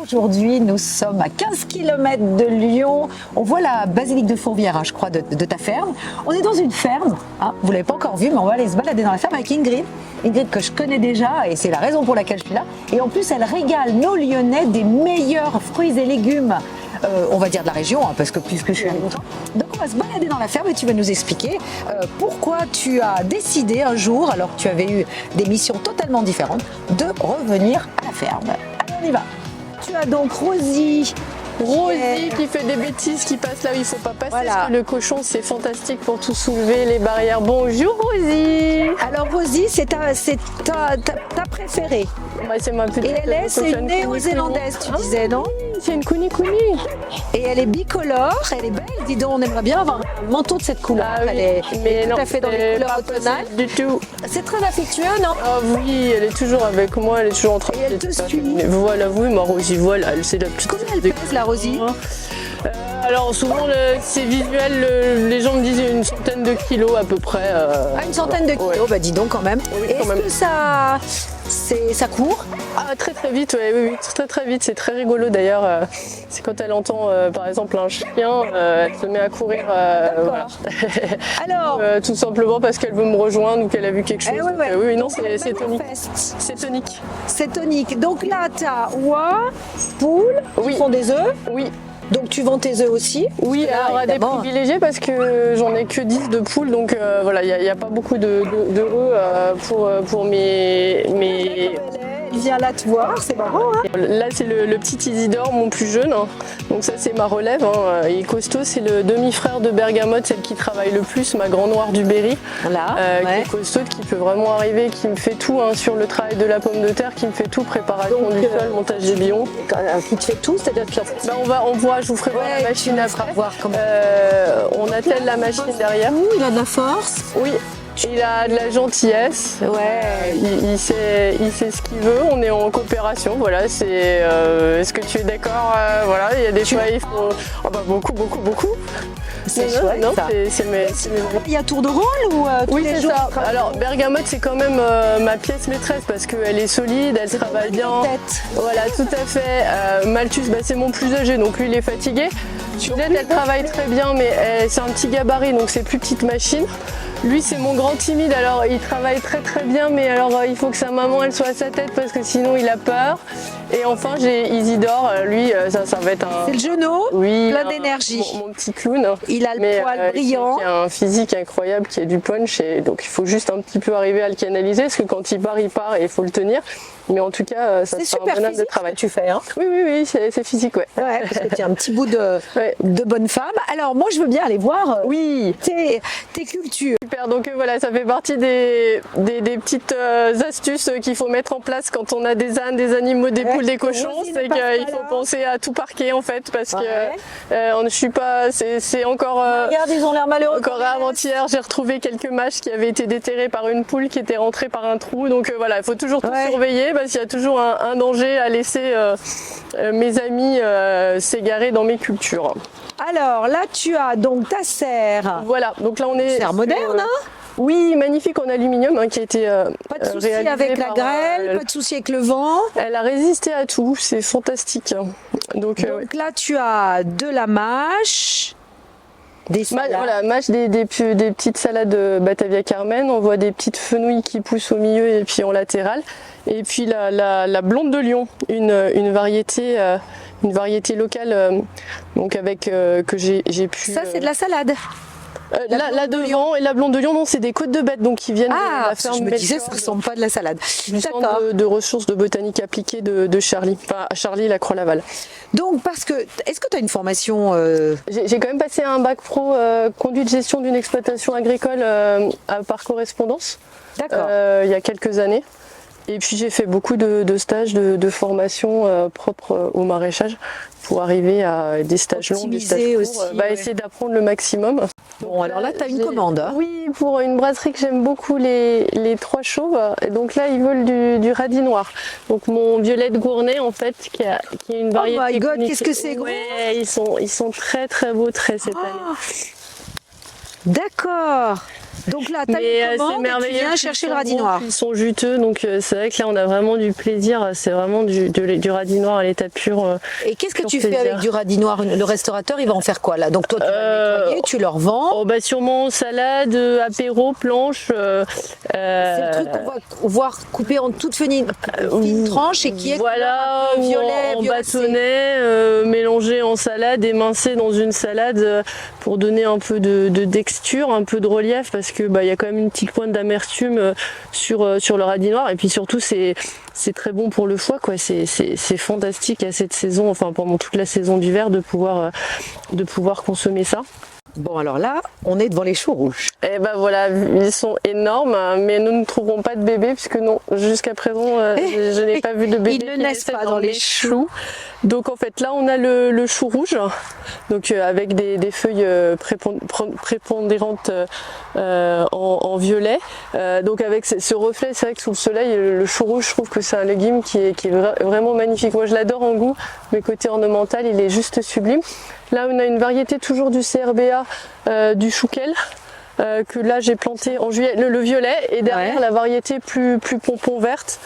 Aujourd'hui, nous sommes à 15 km de Lyon. On voit la basilique de Fourvière, hein, je crois, de ta ferme. On est dans une ferme. Hein, vous ne l'avez pas encore vue, mais on va aller se balader dans la ferme avec Ingrid. Ingrid que je connais déjà et c'est la raison pour laquelle je suis là. Et en plus, elle régale nos Lyonnais des meilleurs fruits et légumes, on va dire de la région, hein, parce que puisque je suis avec toi. Donc on va se balader dans la ferme et tu vas nous expliquer pourquoi tu as décidé un jour, alors que tu avais eu des missions totalement différentes, de revenir à la ferme. Allez, on y va. Tu as donc Rosie. Rosie qui fait des bêtises, qui passe là où il ne faut pas passer. Voilà. Parce que le cochon, c'est fantastique pour tout soulever, les barrières. Bonjour Rosie. Alors Rosie, c'est ta préférée. Ouais, c'est ma petite Et elle c'est une néo-zélandaise, tu disais, non? C'est une Kuni Kuni. Et elle est bicolore, elle est belle. Dis donc, on aimerait bien avoir un manteau de cette couleur. Ah, oui. Elle est Mais tout non, à fait dans les couleurs automnales. Du tout. C'est très affectueux, non? Ah oui, elle est toujours avec moi, elle est toujours en train Et elle te suit. Mais voilà, oui, ma Rosie, voilà, elle c'est la petite. Combien elle pèse, la Rosie? Alors souvent c'est visuel, les gens me disent une centaine de kilos à peu près. Une centaine de kilos, ouais. bah dis donc quand même. Oui, Et quand est-ce même. que ça court? Ah, très très vite, ouais, oui, très très vite, c'est très rigolo d'ailleurs. C'est quand elle entend par exemple un chien, elle se met à courir. Voilà. Alors, Tout simplement parce qu'elle veut me rejoindre ou qu'elle a vu quelque chose. ouais, ouais. Oui, non, Donc, c'est tonique. Fest. C'est tonique. C'est tonique. Donc là, tu as oie, poule, Oui. qui font des œufs. Oui. Donc tu vends tes œufs aussi? Oui, Là, alors à des évidemment. privilégiés parce que j'en ai que 10 de poules, donc voilà, il n'y a pas beaucoup d'euros pour mes... Il vient là te voir, c'est marrant, hein? Là, c'est le petit Isidore, mon plus jeune. Hein. Donc ça, c'est ma relève. Hein. Il est costaud. C'est le demi-frère de Bergamote, celle qui travaille le plus, ma grand noire du Berry. Là, Qui est costaude, qui peut vraiment arriver, qui me fait tout hein, sur le travail de la pomme de terre, qui me fait tout, préparation Donc, du sol, montage des billons. Qui te fait tout, c'est-à-dire que On voit, je vous ferai voir la machine tu après. feras voir comment. On attelle la machine derrière. Il a de la force. Oui. Il a de la gentillesse, Ouais. il sait ce qu'il veut, on est en coopération, voilà, est-ce que tu es d'accord, voilà, il y a des fois il faut, beaucoup. C'est Non, chouette, non, ça. c'est mes... Il y a tour de rôle ou tous Oui, les c'est jours ça. tu travailles? Alors, Bergamote, c'est quand même ma pièce maîtresse parce qu'elle est solide, elle travaille bien. Tête. Voilà, tout à fait. Malthus, c'est mon plus âgé, donc lui, il est fatigué. Juliette, elle travaille très bien, mais c'est un petit gabarit, donc c'est plus petite machine. Lui, c'est mon grand timide, alors il travaille très très bien, mais alors il faut que sa maman, elle soit à sa tête parce que sinon, il a peur. Et enfin, j'ai Isidore, lui, ça va être un... C'est le genou, Oui, plein d'énergie. Mon petit clown. Il a le poil brillant. Qui a un physique incroyable, qui a du punch, et donc il faut juste un petit peu arriver à le canaliser, parce que quand il part et il faut le tenir. Mais en tout cas, ça C'est sera super un bon âge de physique travail. que tu fais, hein? Oui, c'est physique, ouais. Ouais, parce que tu as un petit bout de Ouais. bonne femme. Alors moi, je veux bien aller voir Oui, tes cultures. super. Donc voilà, ça fait partie des petites astuces qu'il faut mettre en place quand on a des ânes, des animaux, des poules, des cochons. Rosie C'est ne passe pas qu'il faut là. penser à tout parquer en fait, parce Ouais. que je suis pas. C'est encore. Regarde, ils ont l'air malheureux. Encore avant-hier, j'ai retrouvé quelques mâches qui avaient été déterrées par une poule qui était rentrée par un trou. Donc voilà, il faut toujours tout surveiller parce qu'il y a toujours un danger à laisser mes amis s'égarer dans mes cultures. Alors là, tu as donc ta serre. Voilà, donc là on est... Serre moderne, hein? Oui, magnifique en aluminium hein, qui a été Pas de souci réalisée avec la par, grêle, pas de souci avec le vent. Elle a résisté à tout, c'est fantastique. Donc Là, tu as de la mâche, des salades. voilà, mâche des petites salades Batavia Carmen, on voit des petites fenouilles qui poussent au milieu et puis en latéral. Et puis la blonde de Lyon, une variété locale donc avec que j'ai pu... Ça, c'est de la salade. Là devant, et la blonde de Lyon, non, c'est des côtes de bêtes, donc qui viennent de la ferme je me disais, ça Melchior, ressemble pas à de la salade. du D'accord. centre de ressources de botanique appliquée de Charlie, enfin à Charlie, la Croix-Laval. Donc, parce que, est-ce que tu as une formation J'ai quand même passé un bac pro conduite de gestion d'une exploitation agricole par correspondance il y a quelques années. Et puis j'ai fait beaucoup de stages de formation propres au maraîchage pour arriver à des stages longs, des stages courts, aussi, essayer d'apprendre le maximum. Bon, alors là, tu as une commande. Hein. Oui, pour une brasserie que j'aime beaucoup, les Trois Chauves. Et donc là, ils veulent du radis noir. Donc mon Violette Gournay, en fait, qui est une variété. Oh my God, unique. qu'est-ce que c'est gros! Ouais, ils sont très très beaux cette année. D'accord. Donc là, Mais t'as une c'est commande et tu merveilleux. viens Puis chercher ils le sont radis bons, noir. puis ils sont juteux, donc c'est vrai que là on a vraiment du plaisir. C'est vraiment du radis noir à l'état pur. Et qu'est-ce que pur tu fais plaisir. avec du radis noir? Le restaurateur, il va en faire quoi là? Donc toi, tu vas le nettoyer, tu le revends. Oh bah sûrement salade, apéro, planche. C'est le truc qu'on va voir couper en toutes fines tranches et qui est voilà, un peu violet, en violacé. bâtonnet, mélangé en salade, émincé dans une salade pour donner un peu de texture, un peu de relief parce que il y a quand même une petite pointe d'amertume sur le radis noir et puis surtout c'est très bon pour le foie quoi. C'est fantastique à cette saison, enfin pendant toute la saison d'hiver de pouvoir consommer ça. Bon alors là, on est devant les choux rouges. Et ben voilà, ils sont énormes, mais nous ne trouverons pas de bébés puisque non, jusqu'à présent, je n'ai pas vu de bébé. Ils ne naissent pas dans les choux. Donc en fait là, on a le chou rouge, donc avec des feuilles prépondérantes en violet. Donc avec ce reflet, c'est vrai que sous le soleil, le chou rouge, je trouve que c'est un légume qui est vraiment magnifique. Moi, je l'adore en goût, mais côté ornemental, il est juste sublime. Là, on a une variété toujours du CRBA, du chouquel, que là j'ai planté en juillet, le violet, et derrière la variété plus pompon verte,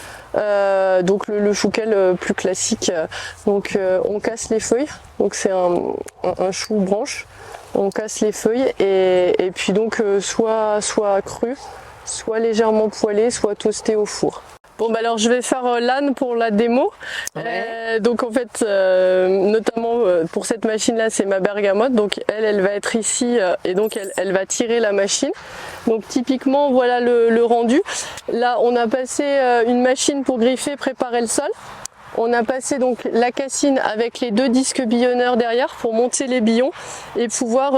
donc le chouquel plus classique. Donc on casse les feuilles, donc c'est un chou branche, on casse les feuilles et puis donc soit cru, soit légèrement poêlé, soit toasté au four. Bon bah alors je vais faire l'âne pour la démo. Donc en fait notamment pour cette machine là c'est ma bergamote, donc elle va être ici et donc elle va tirer la machine. Donc typiquement voilà le rendu. Là on a passé une machine pour griffer, préparer le sol. On a passé donc la cassine avec les 2 disques billonneurs derrière pour monter les billons et pouvoir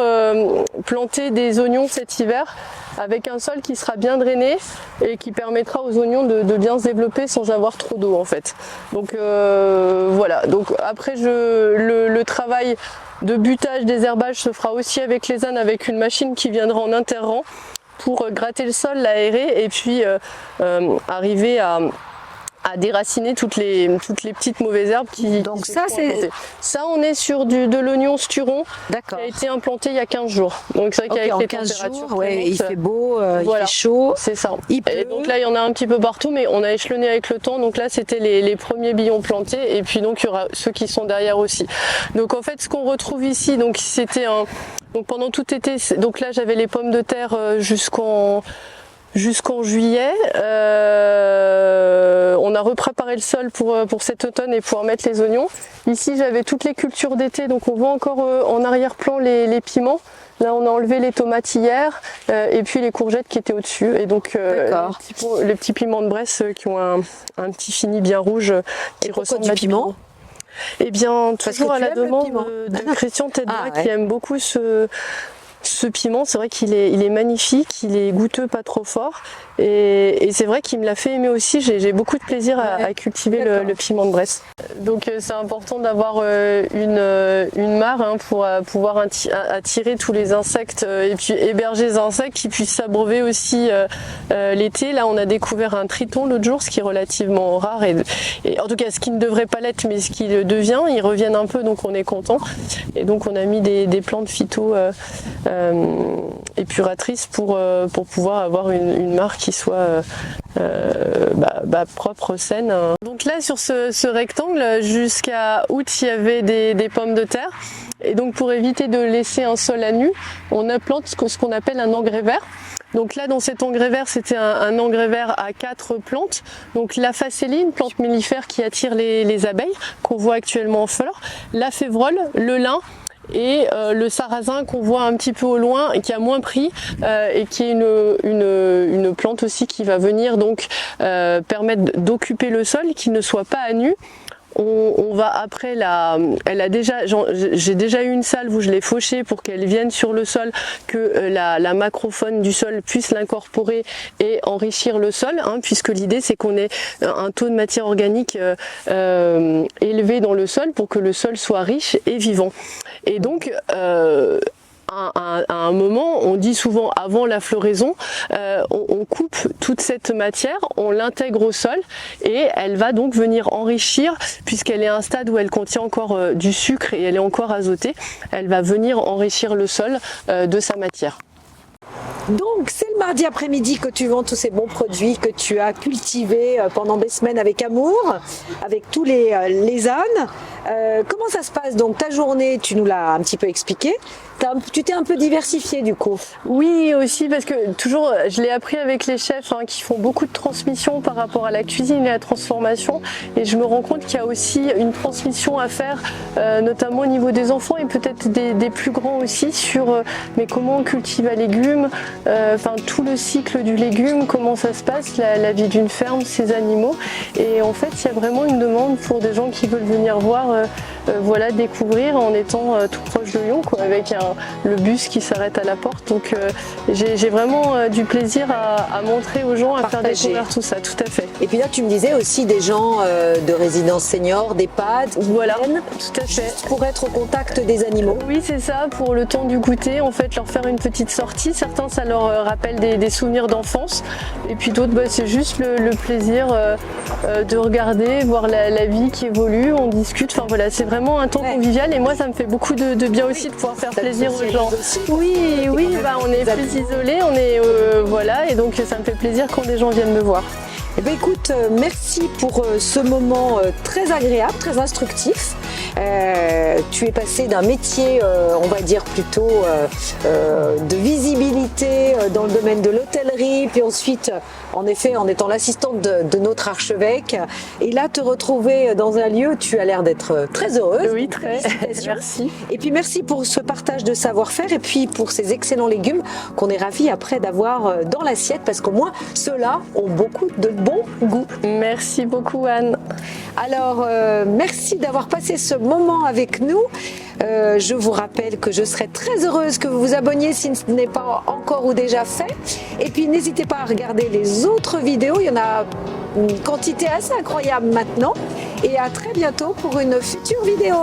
planter des oignons cet hiver avec un sol qui sera bien drainé et qui permettra aux oignons de bien se développer sans avoir trop d'eau en fait. Donc voilà, donc après le travail de butage, désherbage se fera aussi avec les ânes avec une machine qui viendra en interrang pour gratter le sol, l'aérer et puis arriver à déraciner toutes les petites mauvaises herbes qui Donc qui ça, sont c'est- implantées. Ça on est sur de l'oignon sturon qui D'accord. a été implanté il y a 15 jours. Donc c'est vrai Ok, qu'avec en les 15 températures jours, ouais, il clémentes, fait beau, voilà. il fait chaud. c'est ça. Il pleut. Et donc là il y en a un petit peu partout mais on a échelonné avec le temps. Donc là c'était les premiers billons plantés et puis donc il y aura ceux qui sont derrière aussi. Donc en fait ce qu'on retrouve ici, donc c'était donc pendant tout été, donc là j'avais les pommes de terre jusqu'en juillet. On a repréparé le sol pour cet automne et pouvoir mettre les oignons. Ici j'avais toutes les cultures d'été, donc on voit encore en arrière-plan les piments. Là on a enlevé les tomates hier et puis les courgettes qui étaient au-dessus. Et donc les petits piments de Bresse qui ont un petit fini bien rouge qui ressemble du à piment? Eh bien Parce toujours que à tu la aimes le demande piment. de Christian Tedra Ah, ouais. qui aime beaucoup ce piment. C'est vrai qu'il est magnifique, il est goûteux, pas trop fort. Et c'est vrai qu'il me l'a fait aimer aussi. J'ai beaucoup de plaisir à cultiver le piment de Bresse. Donc c'est important d'avoir une mare pour pouvoir attirer tous les insectes et puis héberger les insectes qui puissent s'abreuver aussi l'été. Là on a découvert un triton l'autre jour, ce qui est relativement rare et en tout cas ce qui ne devrait pas l'être mais ce qui le devient. Ils reviennent un peu donc on est content. Et donc on a mis des plantes phyto épuratrices pour pouvoir avoir une mare qui soit propre, saine. Donc là sur ce rectangle jusqu'à août il y avait des pommes de terre et donc pour éviter de laisser un sol à nu on implante ce qu'on appelle un engrais vert. Donc là dans cet engrais vert c'était un engrais vert à 4 plantes, donc la facélie, une plante mellifère qui attire les abeilles qu'on voit actuellement en fleurs, la févrole, le lin et le sarrasin qu'on voit un petit peu au loin et qui a moins pris et qui est une plante aussi qui va venir donc permettre d'occuper le sol, qu'il ne soit pas à nu. On va après j'ai déjà eu une salve où je l'ai fauchée pour qu'elle vienne sur le sol, que la macrofaune du sol puisse l'incorporer et enrichir le sol, puisque l'idée c'est qu'on ait un taux de matière organique élevé dans le sol pour que le sol soit riche et vivant. Et donc à un moment, on dit souvent avant la floraison, on coupe toute cette matière, on l'intègre au sol et elle va donc venir enrichir, puisqu'elle est à un stade où elle contient encore du sucre et elle est encore azotée, elle va venir enrichir le sol de sa matière. Donc c'est le mardi après-midi que tu vends tous ces bons produits que tu as cultivés pendant des semaines avec amour, avec tous les ânes. Comment ça se passe donc ta journée? Tu nous l'as un petit peu expliqué. Tu t'es un peu diversifié du coup. Oui, aussi parce que toujours, je l'ai appris avec les chefs qui font beaucoup de transmission par rapport à la cuisine et à la transformation. Et je me rends compte qu'il y a aussi une transmission à faire, notamment au niveau des enfants et peut-être des plus grands aussi, sur mais comment on cultive un légume, tout le cycle du légume, comment ça se passe, la vie d'une ferme, ses animaux. Et en fait, il y a vraiment une demande pour des gens qui veulent venir voir, découvrir en étant tout proche de Lyon, quoi, avec le bus qui s'arrête à la porte. Donc j'ai vraiment du plaisir à montrer aux gens, à Partager. faire découvrir tout ça, tout à fait. Et puis là, tu me disais aussi des gens de résidence senior, d'EHPAD, Voilà, tout à fait. pour être au contact des animaux. Oui, c'est ça, pour le temps du goûter, en fait, leur faire une petite sortie. Certains, ça leur rappelle des souvenirs d'enfance. Et puis d'autres, c'est juste le plaisir de regarder, voir la vie qui évolue, on discute. Enfin voilà, c'est vraiment un temps convivial. Et moi, ça me fait beaucoup de bien aussi de pouvoir faire plaisir aux gens. Oui, on est plus isolés, on est et donc ça me fait plaisir quand des gens viennent me voir. Eh bien, écoute, merci pour ce moment très agréable, très instructif. Tu es passé d'un métier, on va dire plutôt de visibilité dans le domaine de l'hôtellerie, puis ensuite, en effet, en étant l'assistante de notre archevêque. Et là, te retrouver dans un lieu, tu as l'air d'être très heureuse. Oui, très. Merci. Et puis merci pour ce partage de savoir-faire et puis pour ces excellents légumes qu'on est ravis après d'avoir dans l'assiette, parce qu'au moins ceux-là ont beaucoup de bon goût. Merci beaucoup, Anne. Alors, merci d'avoir passé ce moment avec nous. Je vous rappelle que je serai très heureuse que vous vous abonniez si ce n'est pas encore ou déjà fait. Et puis, n'hésitez pas à regarder les autres vidéos. Il y en a une quantité assez incroyable maintenant. Et à très bientôt pour une future vidéo.